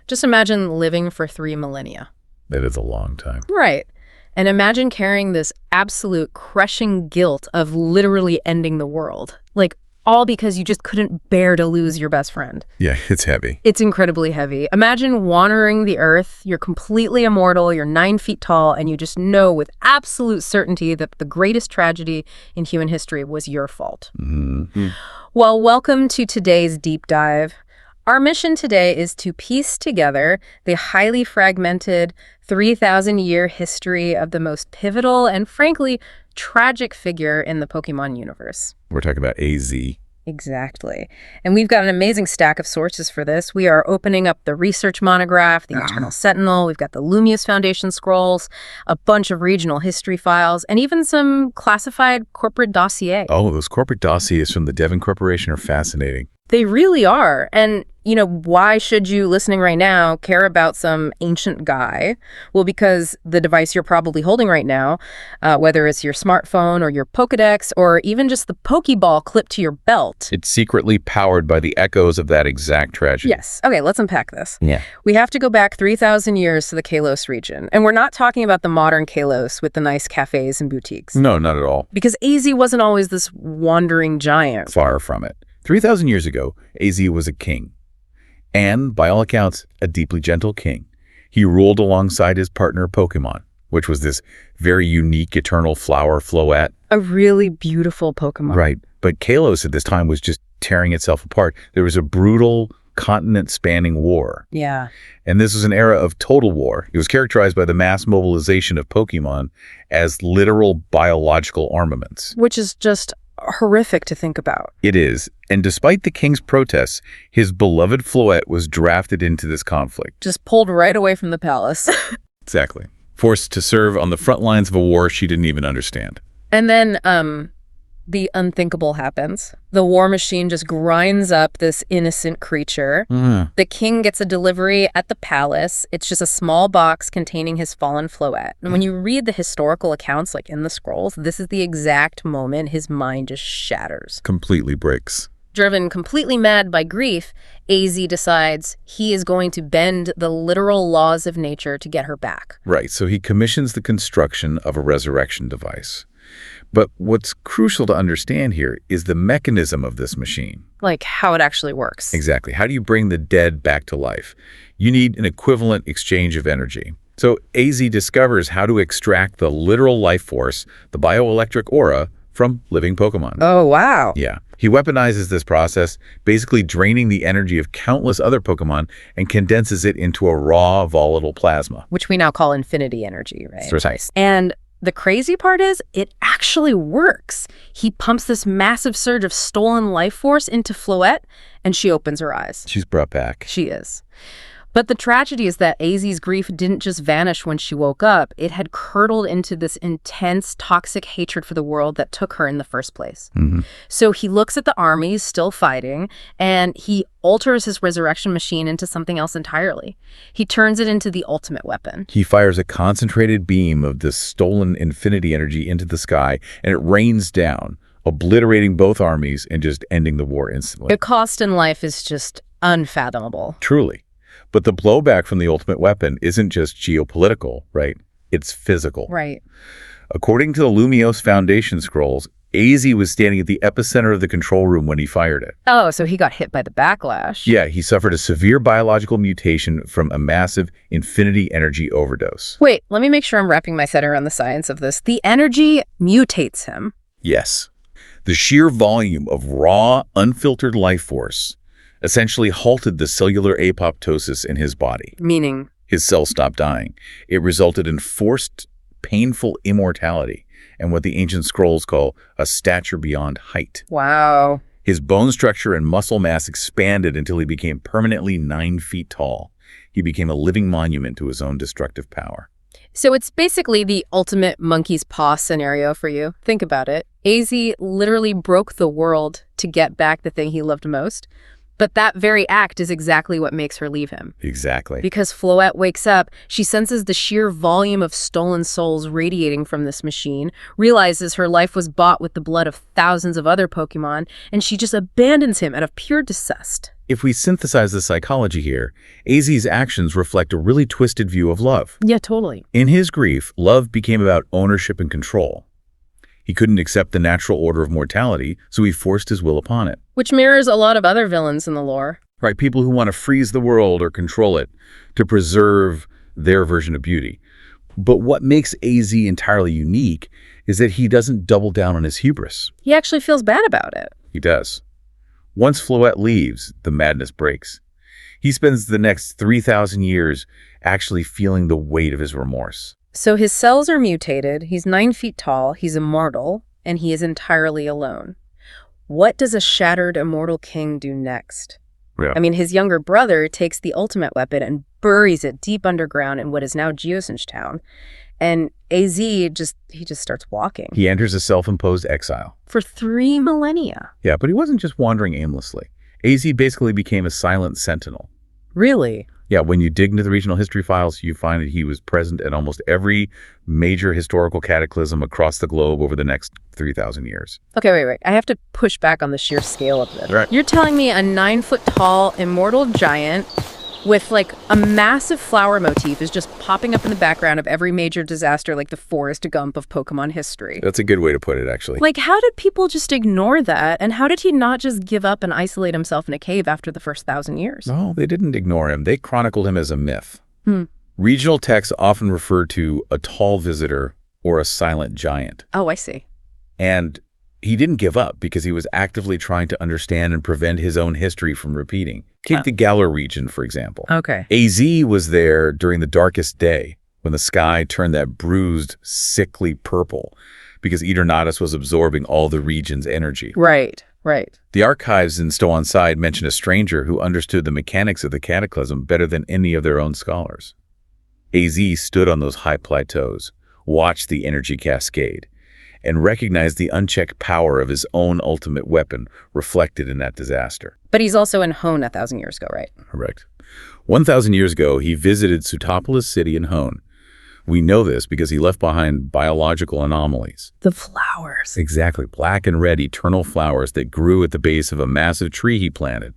Just imagine living for 3 millennia. That is a long time. Right. And imagine carrying this absolute crushing guilt of literally ending the world. Like, all because you just couldn't bear to lose your best friend. Yeah, it's heavy. It's incredibly heavy. Imagine wandering the earth. You're completely immortal. You're 9 feet tall. And you just know with absolute certainty that the greatest tragedy in human history was your fault. Mm-hmm. Well, welcome to today's deep dive. Our mission today is to piece together the highly fragmented 3,000-year history of the most pivotal and, frankly, tragic figure in the Pokémon universe. We're talking about AZ. Exactly. And we've got an amazing stack of sources for this. We are opening up the research monograph, the Eternal Sentinel, we've got the Lumiose Foundation scrolls, a bunch of regional history files, and even some classified corporate dossier. Oh, those corporate dossiers from the Devon Corporation are fascinating. They really are. And, why should you, listening right now, care about some ancient guy? Well, because the device you're probably holding right now, whether it's your smartphone or your Pokedex or even just the Pokeball clipped to your belt. It's secretly powered by the echoes of that exact tragedy. Yes. Okay, let's unpack this. Yeah. We have to go back 3,000 years to the Kalos region. And we're not talking about the modern Kalos with the nice cafes and boutiques. No, not at all. Because AZ wasn't always this wandering giant. Far from it. 3,000 years ago, AZ was a king. And, by all accounts, a deeply gentle king. He ruled alongside his partner Pokémon, which was this very unique eternal flower floette. A really beautiful Pokémon. Right. But Kalos at this time was just tearing itself apart. There was a brutal, continent-spanning war. Yeah. And this was an era of total war. It was characterized by the mass mobilization of Pokémon as literal biological armaments. Which is just horrific to think about. It is. And despite the king's protests, his beloved Floette was drafted into this conflict. Just pulled right away from the palace. Exactly. Forced to serve on the front lines of a war she didn't even understand. And then the unthinkable happens. The war machine just grinds up this innocent creature. The king gets a delivery at the palace. It's just a small box containing his fallen Floette. And when you read the historical accounts, like in the scrolls, this is the exact moment his mind just shatters. Completely breaks. Driven completely mad by grief, AZ decides he is going to bend the literal laws of nature to get her back. Right, so he commissions the construction of a resurrection device. But what's crucial to understand here is the mechanism of this machine. Like how it actually works. Exactly. How do you bring the dead back to life? You need an equivalent exchange of energy. So AZ discovers how to extract the literal life force, the bioelectric aura, from living Pokemon. Oh, wow. Yeah. He weaponizes this process, basically draining the energy of countless other Pokemon and condenses it into a raw, volatile plasma. Which we now call infinity energy, right? Precise. And the crazy part is it actually works. He pumps this massive surge of stolen life force into Floette, and she opens her eyes. She's brought back. She is. But the tragedy is that AZ's grief didn't just vanish when she woke up. It had curdled into this intense, toxic hatred for the world that took her in the first place. So he looks at the armies still fighting, and he alters his resurrection machine into something else entirely. He turns it into the ultimate weapon. He fires a concentrated beam of this stolen infinity energy into the sky, and it rains down, obliterating both armies and just ending the war instantly. The cost in life is just unfathomable. Truly. But the blowback from the ultimate weapon isn't just geopolitical, right? It's physical. Right. According to the Lumiose Foundation scrolls, AZ was standing at the epicenter of the control room when he fired it. Oh, so he got hit by the backlash. Yeah, he suffered a severe biological mutation from a massive infinity energy overdose. Wait, let me make sure I'm wrapping my head around the science of this. The energy mutates him. Yes. The sheer volume of raw, unfiltered life force essentially halted the cellular apoptosis in his body. Meaning? His cells stopped dying. It resulted in forced, painful immortality and what the ancient scrolls call a stature beyond height. Wow. His bone structure and muscle mass expanded until he became permanently 9 feet tall. He became a living monument to his own destructive power. So it's basically the ultimate monkey's paw scenario for you. Think about it. AZ literally broke the world to get back the thing he loved most. But that very act is exactly what makes her leave him. Exactly. Because Floette wakes up, she senses the sheer volume of stolen souls radiating from this machine, realizes her life was bought with the blood of thousands of other Pokémon, and she just abandons him out of pure disgust. If we synthesize the psychology here, AZ's actions reflect a really twisted view of love. Yeah, totally. In his grief, love became about ownership and control. He couldn't accept the natural order of mortality, so he forced his will upon it. Which mirrors a lot of other villains in the lore. Right, people who want to freeze the world or control it to preserve their version of beauty. But what makes AZ entirely unique is that he doesn't double down on his hubris. He actually feels bad about it. He does. Once Floette leaves, the madness breaks. He spends the next 3,000 years actually feeling the weight of his remorse. So his cells are mutated, he's 9 feet tall, he's immortal, and he is entirely alone. What does a shattered immortal king do next? Yeah. I mean, his younger brother takes the ultimate weapon and buries it deep underground in what is now Geosinge Town. And AZ just starts walking. He enters a self-imposed exile. For 3 millennia. Yeah, but he wasn't just wandering aimlessly. AZ basically became a silent sentinel. Really? Yeah, when you dig into the regional history files, you find that he was present at almost every major historical cataclysm across the globe over the next 3,000 years. Okay, wait. I have to push back on the sheer scale of this. Right. You're telling me a 9-foot-tall immortal giant with like a massive flower motif is just popping up in the background of every major disaster, like the Forrest Gump of Pokemon history. That's a good way to put it, actually. Like, how did people just ignore that? And how did he not just give up and isolate himself in a cave after the first 1,000 years? No, they didn't ignore him. They chronicled him as a myth. Regional texts often refer to a tall visitor or a silent giant. Oh, I see. And he didn't give up because he was actively trying to understand and prevent his own history from repeating. Take the Galar region, for example. Okay. AZ was there during the darkest day when the sky turned that bruised, sickly purple because Eternatus was absorbing all the region's energy. Right. The archives in Stow on Side mention a stranger who understood the mechanics of the cataclysm better than any of their own scholars. AZ stood on those high plateaus, watched the energy cascade, and recognized the unchecked power of his own ultimate weapon reflected in that disaster. But he's also in Hoenn 1,000 years ago, right? Correct. 1,000 years ago, he visited Sootopolis City in Hoenn. We know this because he left behind biological anomalies. The flowers. Exactly, black and red eternal flowers that grew at the base of a massive tree he planted.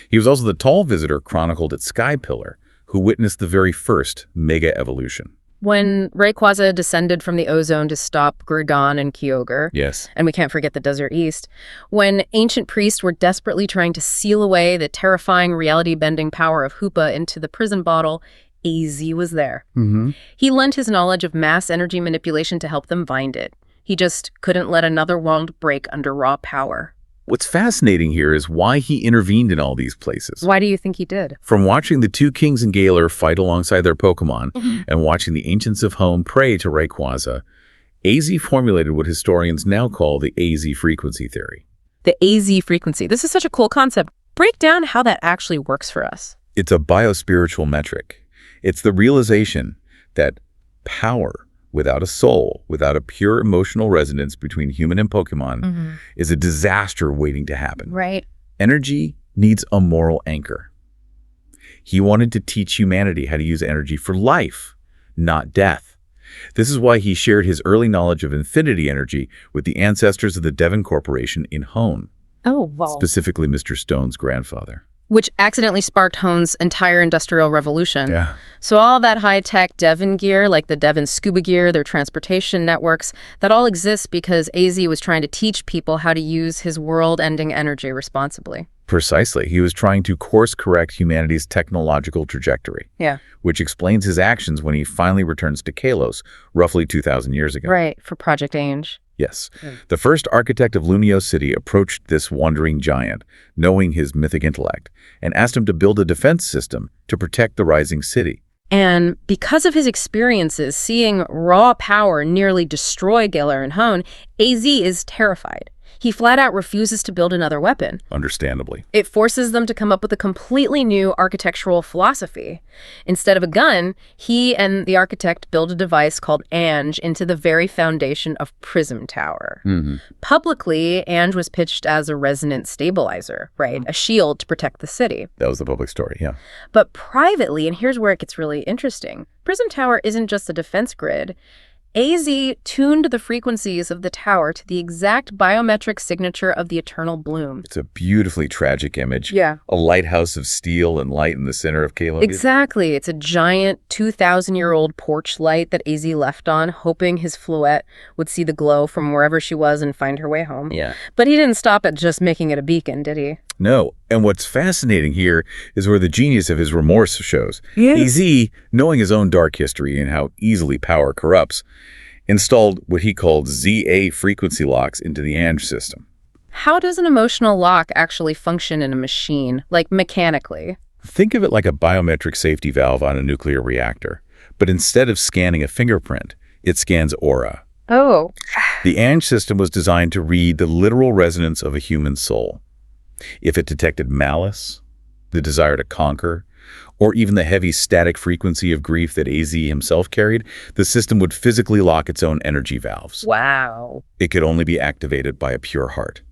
He was also the tall visitor chronicled at Sky Pillar, who witnessed the very first mega evolution. When Rayquaza descended from the ozone to stop Gregon and Kyogre. Yes. And we can't forget the Desert East. When ancient priests were desperately trying to seal away the terrifying reality-bending power of Hoopa into the prison bottle, AZ was there. He lent his knowledge of mass energy manipulation to help them find it. He just couldn't let another world break under raw power. What's fascinating here is why he intervened in all these places. Why do you think he did? From watching the two kings in Galar fight alongside their Pokémon and watching the ancients of Hoenn pray to Rayquaza, AZ formulated what historians now call the AZ frequency theory. The AZ frequency. This is such a cool concept. Break down how that actually works for us. It's a biospiritual metric. It's the realization that power without a soul, without a pure emotional resonance between human and Pokémon, is a disaster waiting to happen. Right. Energy needs a moral anchor. He wanted to teach humanity how to use energy for life, not death. This is why he shared his early knowledge of infinity energy with the ancestors of the Devon Corporation in Hoenn. Oh, wow. Specifically Mr. Stone's grandfather. Which accidentally sparked Hoenn's entire industrial revolution. Yeah. So all that high-tech Devon gear, like the Devon scuba gear, their transportation networks, that all exists because AZ was trying to teach people how to use his world-ending energy responsibly. Precisely. He was trying to course-correct humanity's technological trajectory. Yeah. Which explains his actions when he finally returns to Kalos, roughly 2,000 years ago. Right, for Project Ange. Yes. The first architect of Lumiose City approached this wandering giant, knowing his mythic intellect, and asked him to build a defense system to protect the rising city. And because of his experiences seeing raw power nearly destroy Galar and Hoenn, AZ is terrified. He flat out refuses to build another weapon. Understandably. It forces them to come up with a completely new architectural philosophy. Instead of a gun, he and the architect build a device called Ange into the very foundation of Prism Tower. Publicly, Ange was pitched as a resonant stabilizer, right? A shield to protect the city. That was the public story, yeah. But privately, and here's where it gets really interesting, Prism Tower isn't just a defense grid. AZ tuned the frequencies of the tower to the exact biometric signature of the eternal bloom. It's a beautifully tragic image. Yeah. A lighthouse of steel and light in the center of Kalos. Exactly. It's a giant 2,000-year-old porch light that AZ left on, hoping his fluette would see the glow from wherever she was and find her way home. Yeah. But he didn't stop at just making it a beacon, did he? No. And what's fascinating here is where the genius of his remorse shows. Yes. AZ, knowing his own dark history and how easily power corrupts, installed what he called ZA frequency locks into the Ange system. How does an emotional lock actually function in a machine, like mechanically? Think of it like a biometric safety valve on a nuclear reactor. But instead of scanning a fingerprint, it scans aura. Oh. The Ange system was designed to read the literal resonance of a human soul. If it detected malice, the desire to conquer, or even the heavy static frequency of grief that AZ himself carried, the system would physically lock its own energy valves. Wow. It could only be activated by a pure heart.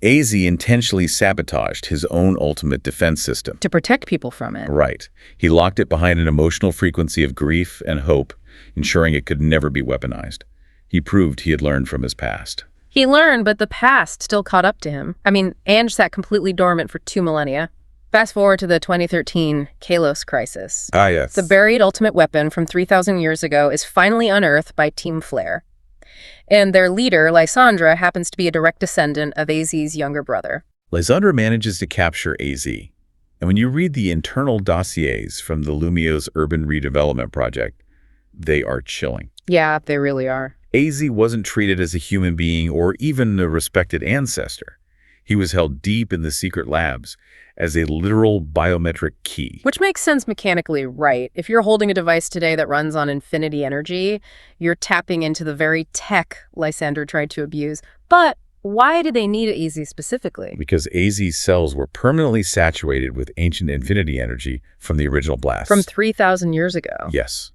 AZ intentionally sabotaged his own ultimate defense system. To protect people from it. Right. He locked it behind an emotional frequency of grief and hope, ensuring it could never be weaponized. He proved he had learned from his past. He learned, but the past still caught up to him. I mean, Ange sat completely dormant for 2 millennia. Fast forward to the 2013 Kalos crisis. Ah, yes. The buried ultimate weapon from 3,000 years ago is finally unearthed by Team Flare. And their leader, Lysandra, happens to be a direct descendant of AZ's younger brother. Lysandra manages to capture AZ. And when you read the internal dossiers from the Lumiose Urban Redevelopment Project, they are chilling. Yeah, they really are. AZ wasn't treated as a human being or even a respected ancestor. He was held deep in the secret labs as a literal biometric key. Which makes sense mechanically, right? If you're holding a device today that runs on infinity energy, you're tapping into the very tech Lysandra tried to abuse. But why did they need AZ specifically? Because AZ's cells were permanently saturated with ancient infinity energy from the original blast. From 3,000 years ago. Yes.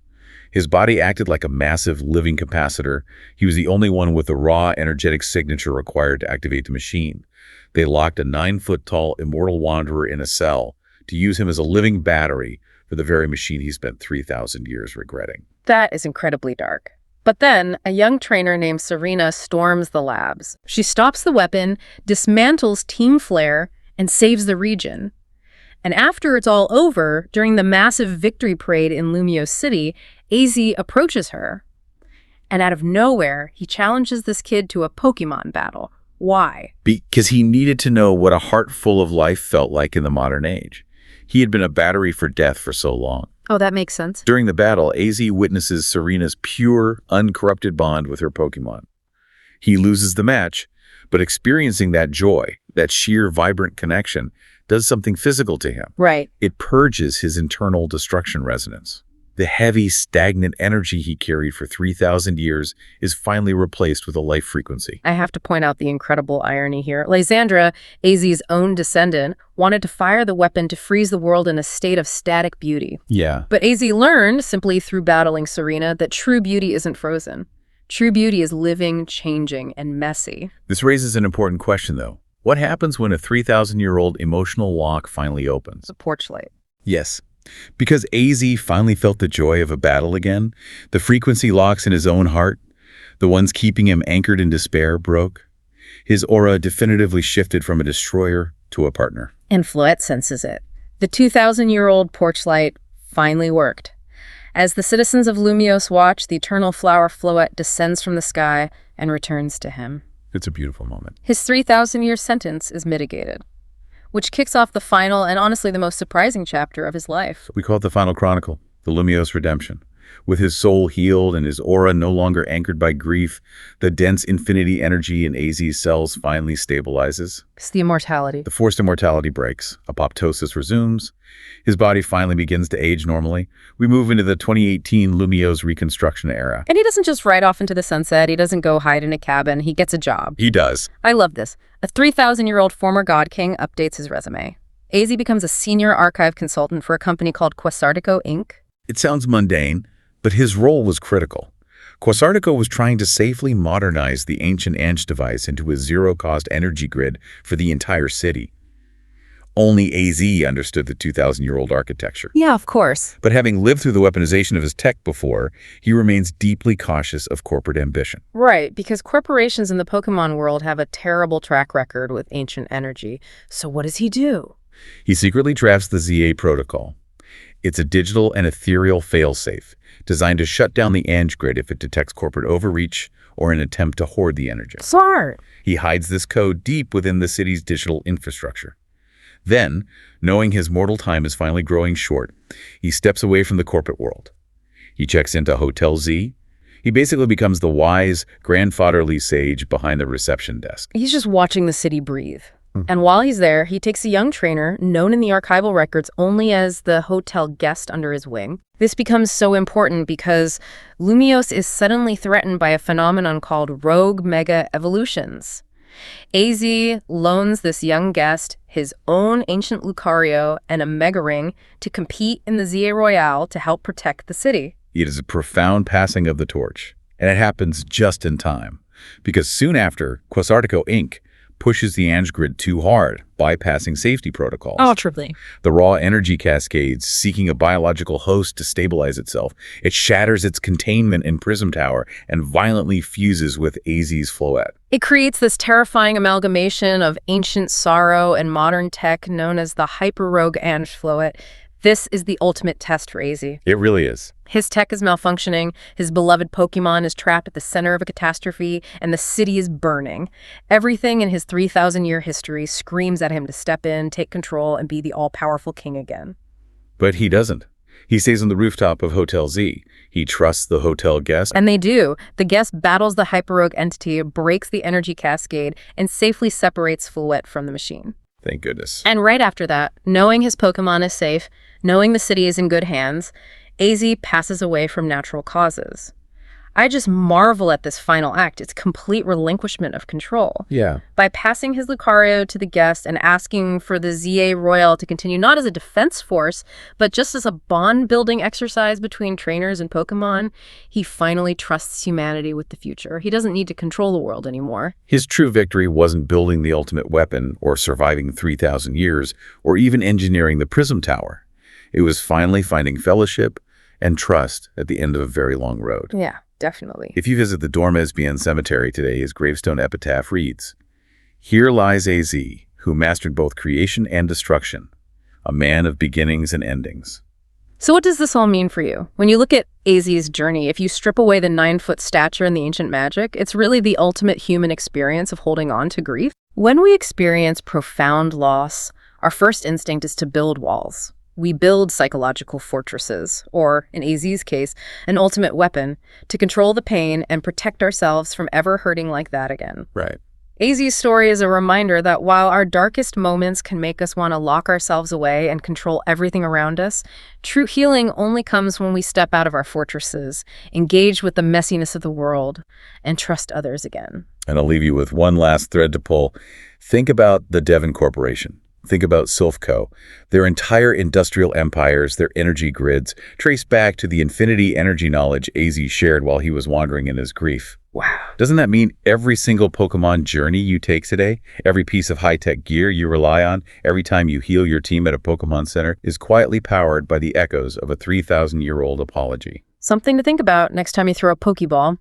His body acted like a massive living capacitor. He was the only one with the raw energetic signature required to activate the machine. They locked a 9-foot-tall immortal wanderer in a cell to use him as a living battery for the very machine he spent 3,000 years regretting. That is incredibly dark. But then, a young trainer named Serena storms the labs. She stops the weapon, dismantles Team Flare, and saves the region. And after it's all over, during the massive victory parade in Lumiose City, AZ approaches her. And out of nowhere, he challenges this kid to a Pokémon battle. Why? Because he needed to know what a heart full of life felt like in the modern age. He had been a battery for death for so long. Oh, that makes sense. During the battle, AZ witnesses Serena's pure, uncorrupted bond with her Pokémon. He loses the match, but experiencing that joy, that sheer, vibrant connection, does something physical to him. Right. It purges his internal destruction resonance. The heavy, stagnant energy he carried for 3,000 years is finally replaced with a life frequency. I have to point out the incredible irony here. Lysandra, AZ's own descendant, wanted to fire the weapon to freeze the world in a state of static beauty. Yeah. But AZ learned, simply through battling Serena, that true beauty isn't frozen. True beauty is living, changing, and messy. This raises an important question, though. What happens when a 3,000-year-old emotional lock finally opens? The porch light. Yes. Because AZ finally felt the joy of a battle again, the frequency locks in his own heart, the ones keeping him anchored in despair, broke. His aura definitively shifted from a destroyer to a partner. And Fluette senses it. The 2,000-year-old porch light finally worked. As the citizens of Lumiose watch, the eternal flower Fluette descends from the sky and returns to him. It's a beautiful moment. His 3,000-year sentence is mitigated, which kicks off the final and honestly the most surprising chapter of his life. We call it the final chronicle, the Lumiose redemption. With his soul healed and his aura no longer anchored by grief, the dense infinity energy in AZ's cells finally stabilizes. It's the immortality. The forced immortality breaks. Apoptosis resumes. His body finally begins to age normally. We move into the 2018 Lumiose reconstruction era. And he doesn't just ride off into the sunset. He doesn't go hide in a cabin. He gets a job. He does. I love this. A 3,000-year-old former god king updates his resume. AZ becomes a senior archive consultant for a company called Quasartico, Inc. It sounds mundane, but his role was critical. Quasartico was trying to safely modernize the ancient Ange device into a zero-cost energy grid for the entire city. Only AZ understood the 2,000-year-old architecture. Yeah, of course. But having lived through the weaponization of his tech before, he remains deeply cautious of corporate ambition. Right, because corporations in the Pokémon world have a terrible track record with ancient energy. So what does he do? He secretly drafts the ZA protocol. It's a digital and ethereal failsafe, designed to shut down the Ange grid if it detects corporate overreach or an attempt to hoard the energy. Smart. He hides this code deep within the city's digital infrastructure. Then, knowing his mortal time is finally growing short, he steps away from the corporate world. He checks into Hotel Z. He basically becomes the wise, grandfatherly sage behind the reception desk. He's just watching the city breathe. And while he's there, he takes a young trainer, known in the archival records only as the hotel guest, under his wing. This becomes so important because Lumiose is suddenly threatened by a phenomenon called rogue mega evolutions. AZ loans this young guest his own ancient Lucario and a mega ring to compete in the ZA Royale to help protect the city. It is a profound passing of the torch, and it happens just in time, because soon after, Quasartico Inc. pushes the Ange grid too hard, bypassing safety protocols. Ultimately. The raw energy cascades, seeking a biological host to stabilize itself. It shatters its containment in Prism Tower and violently fuses with AZ's Floette. It creates this terrifying amalgamation of ancient sorrow and modern tech known as the hyper-rogue Ange Floette. This is the ultimate test for AZ. It really is. His tech is malfunctioning, his beloved Pokémon is trapped at the center of a catastrophe, and the city is burning. Everything in his 3,000-year history screams at him to step in, take control, and be the all-powerful king again. But he doesn't. He stays on the rooftop of Hotel Z. He trusts the hotel guest. And they do. The guest battles the hyper-rogue entity, breaks the energy cascade, and safely separates Floette from the machine. Thank goodness. And right after that, knowing his Pokémon is safe, knowing the city is in good hands, AZ passes away from natural causes. I just marvel at this final act. It's complete relinquishment of control. Yeah. By passing his Lucario to the guest and asking for the ZA Royale to continue not as a defense force, but just as a bond-building exercise between trainers and Pokémon, he finally trusts humanity with the future. He doesn't need to control the world anymore. His true victory wasn't building the ultimate weapon or surviving 3,000 years or even engineering the Prism Tower. It was finally finding fellowship and trust at the end of a very long road. Yeah. Definitely. If you visit the Dormesbian Cemetery today, his gravestone epitaph reads, "Here lies AZ, who mastered both creation and destruction, a man of beginnings and endings." So what does this all mean for you? When you look at AZ's journey, if you strip away the 9-foot stature and the ancient magic, it's really the ultimate human experience of holding on to grief. When we experience profound loss, our first instinct is to build walls. We build psychological fortresses, or, in AZ's case, an ultimate weapon, to control the pain and protect ourselves from ever hurting like that again. Right. AZ's story is a reminder that while our darkest moments can make us want to lock ourselves away and control everything around us, true healing only comes when we step out of our fortresses, engage with the messiness of the world, and trust others again. And I'll leave you with one last thread to pull. Think about the Devon Corporation. Think about Silphco. Their entire industrial empires, their energy grids, trace back to the infinity energy knowledge AZ shared while he was wandering in his grief. Wow. Doesn't that mean every single Pokemon journey you take today, every piece of high-tech gear you rely on, every time you heal your team at a Pokemon Center, is quietly powered by the echoes of a 3,000-year-old apology? Something to think about next time you throw a Pokeball.